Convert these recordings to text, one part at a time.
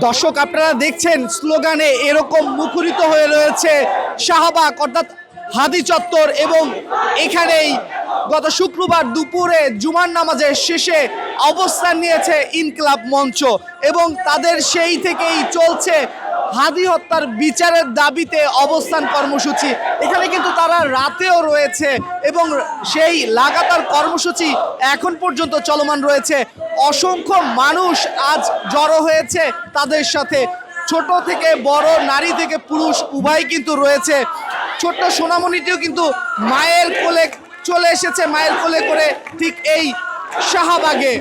দর্শক আপনারা দেখছেন স্লোগানে এরকম মুখরিত হয়ে রয়েছে শাহবাগ অর্থাৎ হাদি চত্বর এবং এখানেই গত শুক্রবার দুপুরে জুমার নামাজের শেষে অবস্থান নিয়েছে ইনকিলাব মঞ্চ এবং তাদের সেই থেকেই চলছে হাদি হত্যার বিচারের দাবিতে অবস্থান কর্মসূচি। এখানে কিন্তু তারা রাতেও রয়েছে এবং সেই লাগাতার কর্মসূচি এখন পর্যন্ত চলমান রয়েছে। অসংখ্য মানুষ আজ জড়ো হয়েছে তাদের সাথে, ছোট থেকে বড়, নারী থেকে পুরুষ উভয় কিন্তু রয়েছে। ছোট্ট সোনামণিটিও কিন্তু মায়ের কোলে চলে এসেছে, মায়ের কোলে করে ঠিক এই শাহবাগে।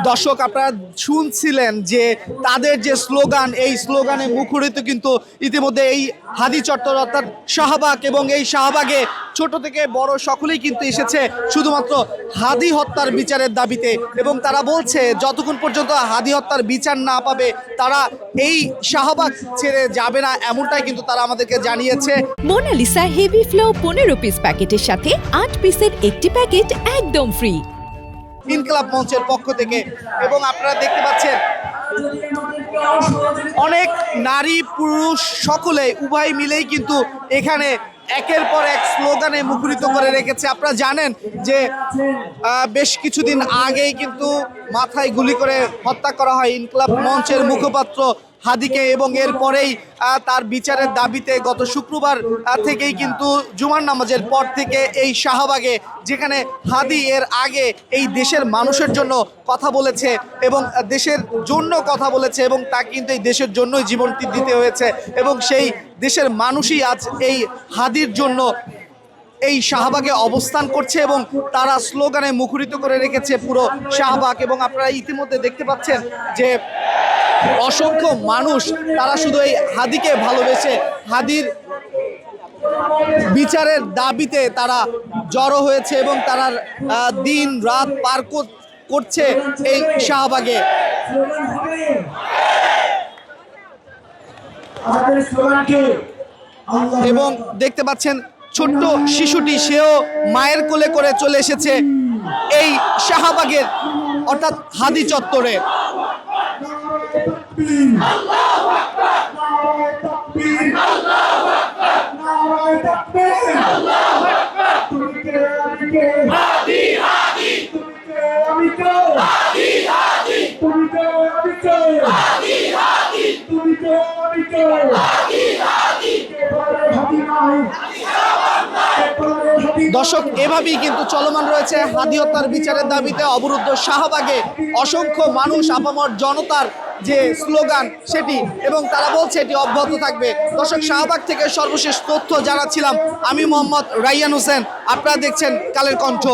দর্শক আপনারা শুনছিলেন যে তাদের যে স্লোগান, এই স্লোগানে মুখরিত কিন্তু ইতিমধ্যে এই হাদি চত্বর অর্থাৎ শাহবাগ এবং এই শাহবাগে ছোট থেকে বড় সকলেই কিন্তু এসেছে শুধুমাত্র হাদি হত্যার বিচারের দাবিতে এবং তারা বলছে যতক্ষণ পর্যন্ত হাদি হত্যার বিচার না পাবে তারা এই শাহবাগ ছেড়ে যাবে না, এমনটাই কিন্তু তারা আমাদেরকে জানিয়েছে। মোনালিসা হেভি ফ্লো 15 পিস প্যাকেটের সাথে 8 পিসের একটি প্যাকেট একদম ফ্রি ইনকিলাব মঞ্চের পক্ষ থেকে। এবং আপনারা দেখতে পাচ্ছেন অনেক নারী পুরুষ সকলে উভয় মিলেই কিন্তু এখানে একের পর এক স্লোগানে মুখরিত করে রেখেছে। আপনারা জানেন যে বেশ কিছুদিন আগেই কিন্তু মাথায় গুলি করে হত্যা করা হয় ইনকিলাব মঞ্চের মুখপাত্র হাদিকে এবং এরপরেই তার বিচারের দাবিতে গত শুক্রবার থেকেই কিন্তু জুমার নামাজের পর থেকে এই শাহবাগে, যেখানে হাদি এর আগে এই দেশের মানুষের জন্য কথা বলেছে এবং দেশের জন্য কথা বলেছে এবং তা কিন্তু এই দেশের জন্যই জীবনটি দিতে হয়েছে এবং সেই দেশের মানুষই আজ এই হাদির জন্য এই শাহবাগে অবস্থান করছে এবং তারা স্লোগানে মুখরিত করে রেখেছে পুরো শাহবাগ। এবং আপনারা ইতিমধ্যে দেখতে পাচ্ছেন যে অসংখ্য মানুষ তারা শুধু এই হাদিকে ভালোবেসে হাদির বিচারের দাবিতে তারা জড়ো হয়েছে এবং তারা দিন রাত পার করছে এই শাহবাগে। এবং দেখতে পাচ্ছেন ছোট্ট শিশুটি, সেও মায়ের কোলে করে চলে এসেছে এই শাহবাগের অর্থাৎ হাদি চত্বরে। দর্শক এভাবেই কিন্তু চলমান রয়েছে হাদি হত্যার বিচারের দাবিতে অবরুদ্ধ শাহবাগে অসংখ্য মানুষ, আপামর জনতার যে স্লোগান সেটি, এবং তারা বলছে এটি অব্যাহত থাকবে। দর্শক শাহবাগ থেকে সর্বশেষ তথ্য জানাচ্ছিলাম আমি মোহাম্মদ রাইয়ান হোসেন, আপনারা দেখছেন কালের কণ্ঠ।